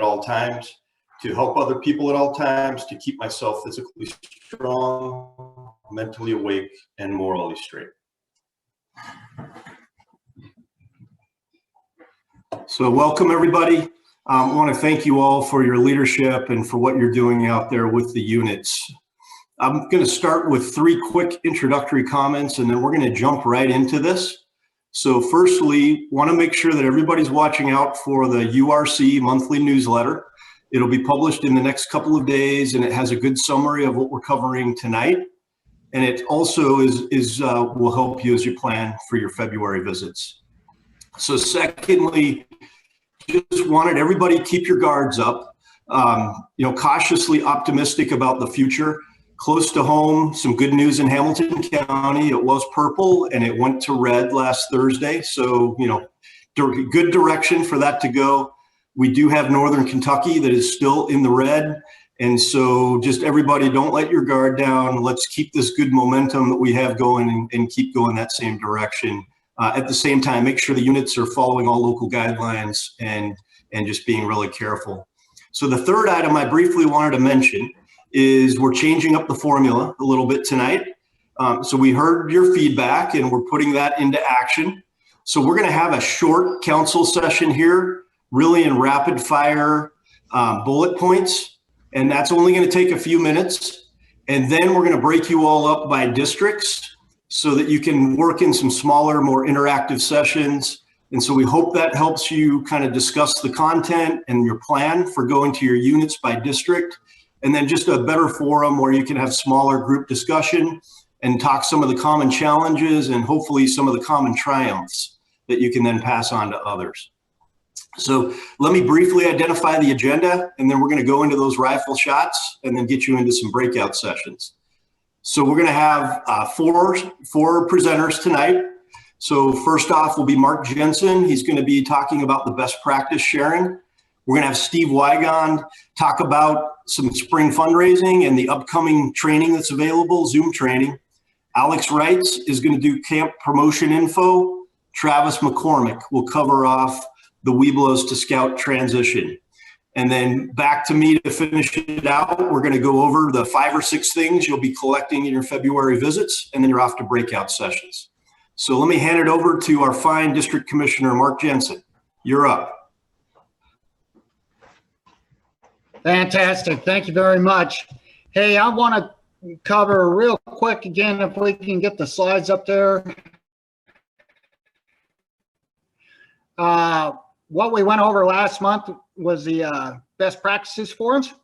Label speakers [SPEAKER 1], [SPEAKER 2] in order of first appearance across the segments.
[SPEAKER 1] all times, to help other people at all times, to keep myself physically strong, mentally awake, and morally straight. So welcome, everybody. I want to thank you all for your leadership and for what you're doing out there with the units. I'm going to start with 3 quick introductory comments, and then we're going to jump right into this. So firstly, want to make sure that everybody's watching out for the URC monthly newsletter. It'll be published in the next couple of days, and it has a good summary of what we're covering tonight. And it also will help you as you plan for your February visits. So secondly, just wanted everybody to keep your guards up, cautiously optimistic about the future. Close to home, some good news in Hamilton County. It was purple and it went to red last Thursday. So, good direction for that to go. We do have Northern Kentucky that is still in the red. And so just everybody, don't let your guard down. Let's keep this good momentum that we have going and keep going that same direction. At the same time, make sure the units are following all local guidelines and just being really careful. So the third item I briefly wanted to mention is we're changing up the formula a little bit tonight. So we heard your feedback and we're putting that into action. So we're going to have a short council session here, really in rapid fire bullet points. And that's only going to take a few minutes. And then we're going to break you all up by districts so that you can work in some smaller, more interactive sessions. And so we hope that helps you kind of discuss the content and your plan for going to your units by district. And then just a better forum where you can have smaller group discussion and talk some of the common challenges and hopefully some of the common triumphs that you can then pass on to others. So let me briefly identify the agenda, and then we're going to go into those rifle shots and then get you into some breakout sessions. So we're going to have four presenters tonight. So first off will be Mark Jensen. He's going to be talking about the best practice sharing. We're going to have Steve Wygand talk about some spring fundraising and the upcoming training that's available, Zoom training. Alex Wrights is going to do camp promotion info. Travis McCormick will cover off the Webelos to Scout transition. And then back to me to finish it out. We're going to go over the 5 or 6 things you'll be collecting in your February visits, and then you're off to breakout sessions. So let me hand it over to our fine District Commissioner, Mark Jensen. You're up.
[SPEAKER 2] Fantastic. Thank you very much. Hey, I want to cover real quick again, if we can get the slides up there. What we went over last month was the best practices forums,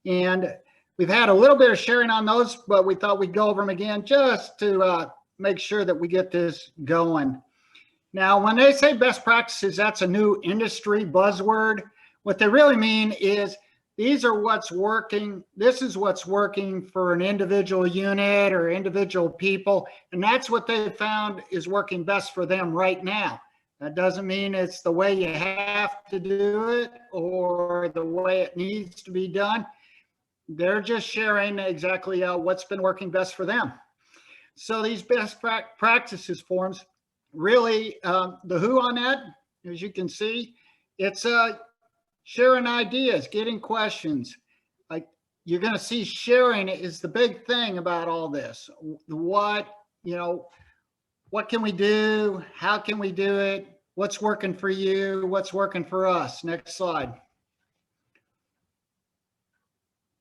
[SPEAKER 2] and we've had a little bit of sharing on those, but we thought we'd go over them again just to make sure that we get this going. Now, when they say best practices, that's a new industry buzzword. What they really mean is these are what's working. This is what's working for an individual unit or individual people. And that's what they found is working best for them right now. That doesn't mean it's the way you have to do it or the way it needs to be done. They're just sharing exactly what's been working best for them. So these best practices forums, really the who on that, as you can see, it's sharing ideas, getting questions. Like you're going to see sharing is the big thing about all this. What can we do? How can we do it? What's working for you? What's working for us? Next slide.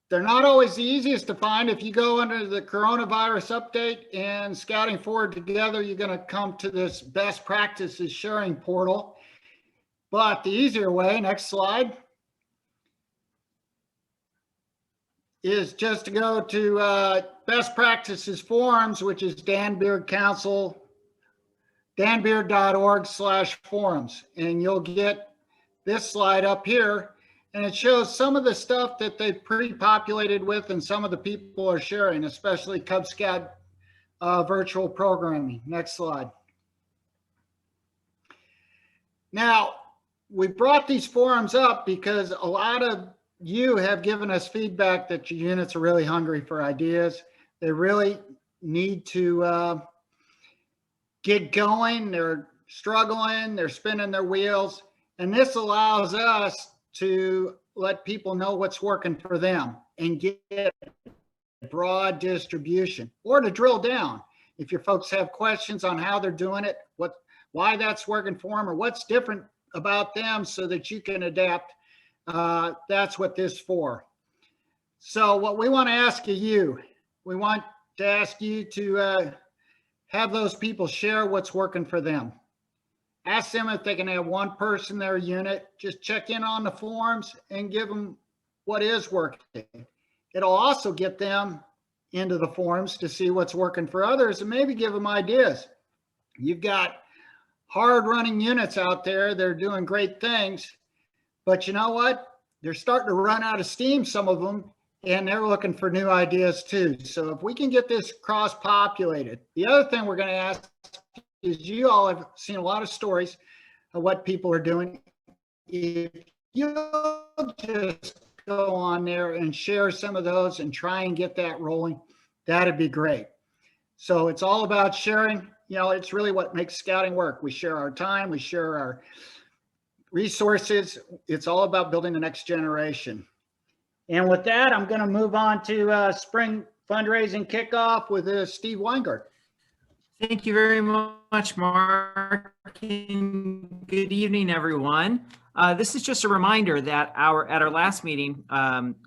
[SPEAKER 2] They're not always the easiest to find. If you go under the coronavirus update and Scouting Forward Together, you're going to come to this best practices sharing portal. But the easier way, next slide, is just to go to best practices forums, which is Dan Beard Council, danbeard.org/forums. And you'll get this slide up here, and it shows some of the stuff that they've pre-populated with and some of the people are sharing, especially Cub Scout virtual programming. Next slide. Now, we brought these forums up because a lot of you have given us feedback that your units are really hungry for ideas. They really need to get going. They're struggling, they're spinning their wheels. And this allows us to let people know what's working for them and get broad distribution, or to drill down. If your folks have questions on how they're doing it, why that's working for them, or what's different about them so that you can adapt, that's what this is for. So what we want to ask of you, we want to ask you to have those people share what's working for them. Ask them if they can have one person in their unit. Just check in on the forums and give them what is working. It'll also get them into the forums to see what's working for others and maybe give them ideas. You've got hard running units out there. They're doing great things, but you know what? They're starting to run out of steam, some of them, and they're looking for new ideas too. So if we can get this cross-populated. The other thing we're going to ask is, you all have seen a lot of stories of what people are doing. If you'll just go on there and share some of those and try and get that rolling, that'd be great. So it's all about sharing. You know, it's really what makes scouting work. We share our time, we share our resources. It's all about building the next generation. And with that, I'm going to move on to spring fundraising kickoff with Steve Weingart.
[SPEAKER 3] Thank you very much, Mark. And good evening, everyone. This is just a reminder that at our last meeting,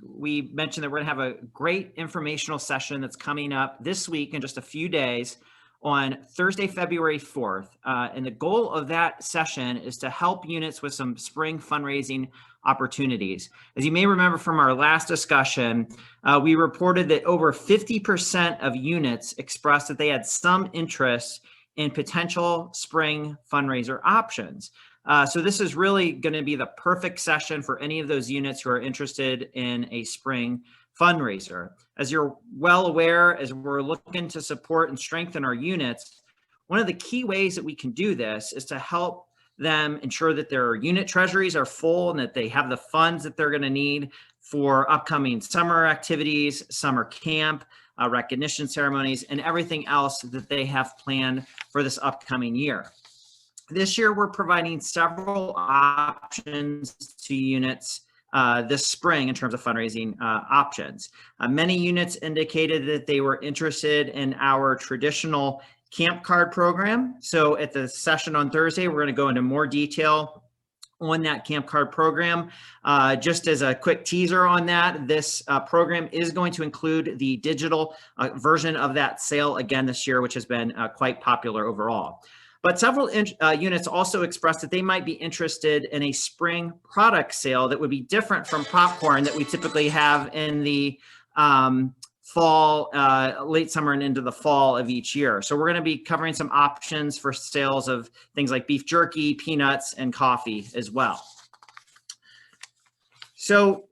[SPEAKER 3] we mentioned that we're going to have a great informational session that's coming up this week in just a few days on Thursday, February 4th. And the goal of that session is to help units with some spring fundraising opportunities. As you may remember from our last discussion, we reported that over 50% of units expressed that they had some interest in potential spring fundraiser options. So this is really going to be the perfect session for any of those units who are interested in a spring fundraiser. As you're well aware, as we're looking to support and strengthen our units, one of the key ways that we can do this is to help them ensure that their unit treasuries are full and that they have the funds that they're going to need for upcoming summer activities, summer camp, recognition ceremonies, and everything else that they have planned for this upcoming year. This year, we're providing several options to units this spring in terms of fundraising options. Many units indicated that they were interested in our traditional camp card program. So at the session on Thursday, we're going to go into more detail on that camp card program. Just as a quick teaser on that, this program is going to include the digital version of that sale again this year, which has been quite popular overall. But several units also expressed that they might be interested in a spring product sale that would be different from popcorn that we typically have in the fall, late summer and into the fall of each year. So we're going to be covering some options for sales of things like beef jerky, peanuts, and coffee as well. So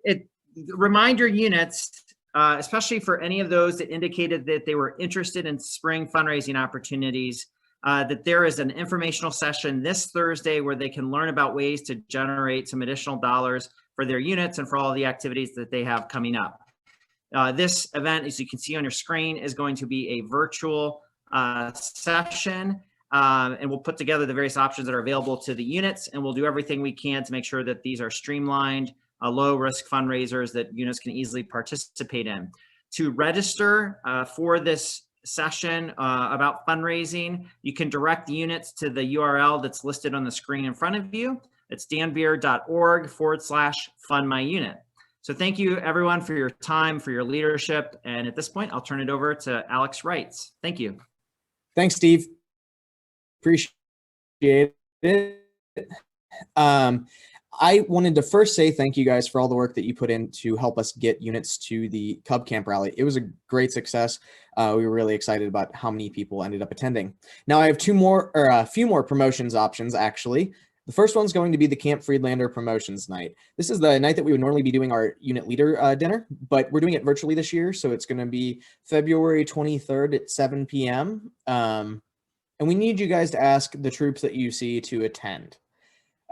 [SPEAKER 3] reminder units, especially for any of those that indicated that they were interested in spring fundraising opportunities, that there is an informational session this Thursday where they can learn about ways to generate some additional dollars for their units and for all the activities that they have coming up. This event, as you can see on your screen, is going to be a virtual session, and we'll put together the various options that are available to the units, and we'll do everything we can to make sure that these are streamlined, low-risk fundraisers that units can easily participate in. To register for this session about fundraising, you can direct the units to the URL that's listed on the screen in front of you. It's danbeer.org/fundmyunit. So thank you everyone for your time, for your leadership. And at this point, I'll turn it over to Alex Reitz. Thank you.
[SPEAKER 4] Thanks, Steve. Appreciate it. I wanted to first say thank you guys for all the work that you put in to help us get units to the Cub Camp Rally. It was a great success. We were really excited about how many people ended up attending. Now I have a few more promotions options actually. The first one's going to be the Camp Friedlander Promotions Night. This is the night that we would normally be doing our unit leader dinner, but we're doing it virtually this year. So it's going to be February 23rd at 7 p.m. And we need you guys to ask the troops that you see to attend.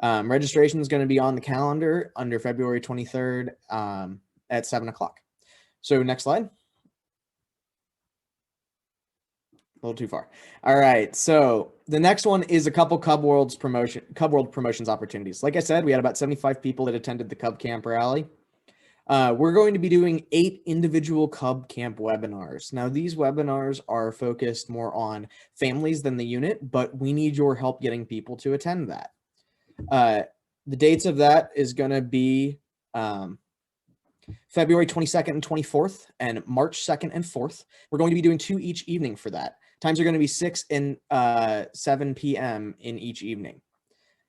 [SPEAKER 4] Registration is going to be on the calendar under February 23rd at 7 o'clock. So next slide. little too far. All right. So the next one is a couple Cub World promotions opportunities. Like I said, we had about 75 people that attended the Cub Camp rally. We're going to be doing 8 individual Cub Camp webinars. Now, these webinars are focused more on families than the unit, but we need your help getting people to attend that. The dates of that is going to be February 22nd and 24th and March 2nd and 4th. We're going to be doing 2 each evening for that. Times are going to be 6 and 7 p.m. in each evening.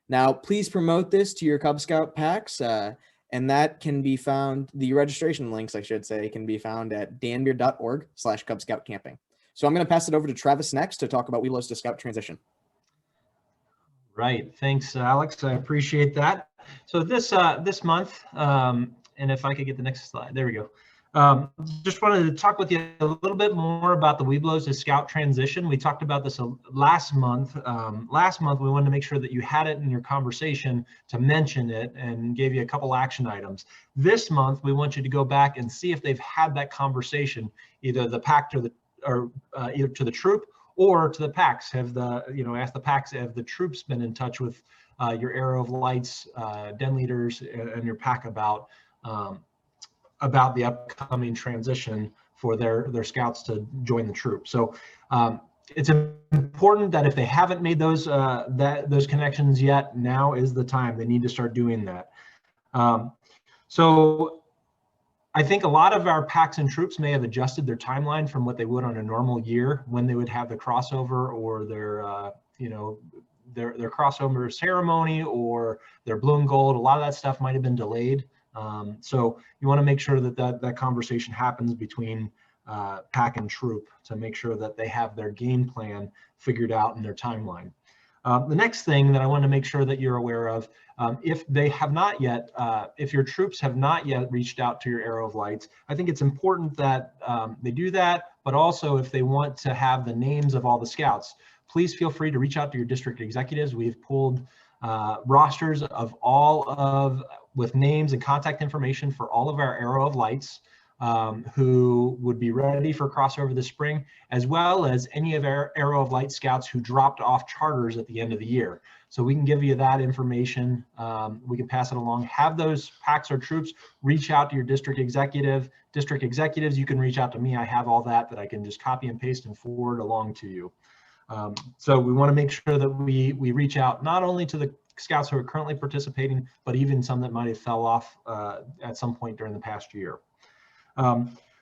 [SPEAKER 4] Now, please promote this to your Cub Scout packs, and that can be found, the registration links, I should say, can be found at danbeard.org/Cub Scout camping. So I'm going to pass it over to Travis next to talk about Webelos to Scout transition.
[SPEAKER 5] Right. Thanks, Alex. I appreciate that. So this month, and if I could get the next slide, there we go. Just wanted to talk with you a little bit more about the Webelos to Scout transition. We talked about this last month. Last month, we wanted to make sure that you had it in your conversation to mention it and gave you a couple action items. This month, we want you to go back and see if they've had that conversation, either the pack to either to the troop or to the packs. Ask the packs, have the troops been in touch with your Arrow of Lights, den leaders, and your pack about the upcoming transition for their scouts to join the troop. So it's important that if they haven't made those connections yet, now is the time. They need to start doing that. So I think a lot of our packs and troops may have adjusted their timeline from what they would on a normal year when they would have the crossover or their crossover ceremony or their blue and gold. A lot of that stuff might have been delayed. So you want to make sure that conversation happens between pack and troop to make sure that they have their game plan figured out in their timeline. The next thing that I want to make sure that you're aware of, if they have not yet, if your troops have not yet reached out to your Arrow of Lights, I think it's important that they do that, but also if they want to have the names of all the scouts, please feel free to reach out to your district executives. We've pulled rosters of with names and contact information for all of our Arrow of Lights who would be ready for crossover this spring, as well as any of our Arrow of Light scouts who dropped off charters at the end of the year. So we can give you that information. We can pass it along. Have those packs or troops reach out to your district executive. District executives, you can reach out to me. I have all that I can just copy and paste and forward along to you. So we want to make sure that we reach out not only to the scouts who are currently participating, but even some that might have fell off at some point during the past year.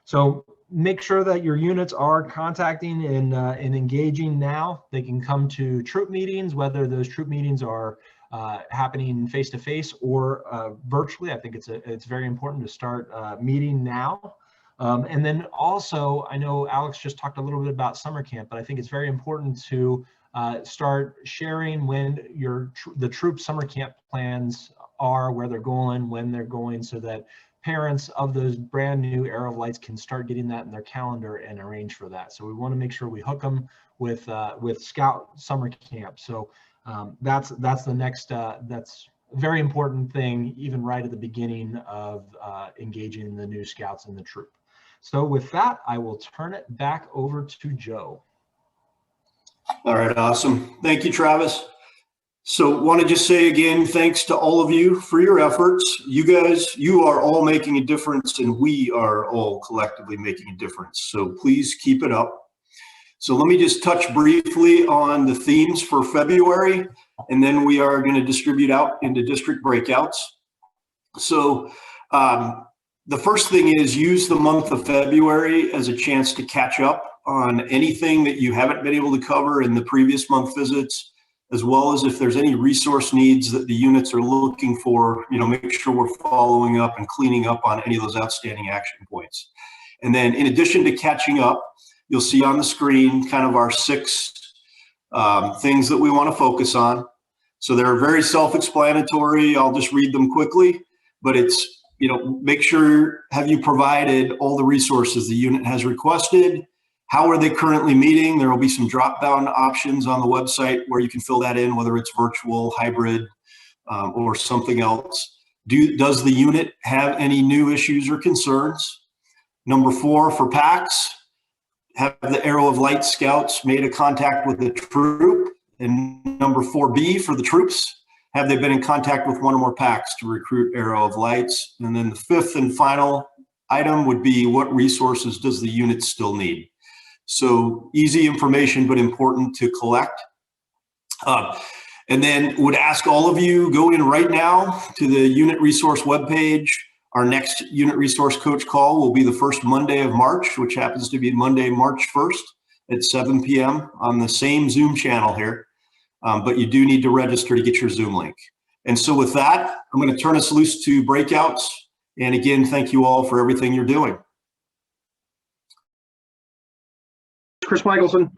[SPEAKER 5] So make sure that your units are contacting and engaging now. They can come to troop meetings, whether those troop meetings are happening face-to-face or virtually. I think it's very important to start meeting now. And then also, I know Alex just talked a little bit about summer camp, but I think it's very important to start sharing when the troop summer camp plans are, where they're going, when they're going, so that parents of those brand new Arrow of Lights can start getting that in their calendar and arrange for that. So we want to make sure we hook them with Scout summer camp. So that's the next, that's a very important thing, even right at the beginning of engaging the new scouts in the troop. So with that, I will turn it back over to Joe.
[SPEAKER 1] All right, awesome. Thank you, Travis. So want to just say again, thanks to all of you for your efforts. You guys, you are all making a difference, and we are all collectively making a difference. So please keep it up. So let me just touch briefly on the themes for February, and then we are going to distribute out into district breakouts. So the first thing is use the month of February as a chance to catch up on anything that you haven't been able to cover in the previous month visits, as well as if there's any resource needs that the units are looking for, make sure we're following up and cleaning up on any of those outstanding action points. And then in addition to catching up, you'll see on the screen kind of our 6 things that we want to focus on. So they're very self-explanatory. I'll just read them quickly, but it's, make sure, have you provided all the resources the unit has requested? How are they currently meeting? There will be some drop-down options on the website where you can fill that in, whether it's virtual, hybrid, or something else. Does the unit have any new issues or concerns? Number 4 for packs, have the Arrow of Light Scouts made a contact with the troop? And number 4B for the troops, have they been in contact with one or more packs to recruit Arrow of Lights? And then the fifth and final item would be, what resources does the unit still need? So easy information, but important to collect. And then would ask all of you, go in right now to the unit resource webpage. Our next unit resource coach call will be the first Monday of March, which happens to be Monday, March 1st at 7 p.m. on the same Zoom channel here. But you do need to register to get your Zoom link. And so with that, I'm going to turn us loose to breakouts. And again, thank you all for everything you're doing.
[SPEAKER 6] Chris Michelson.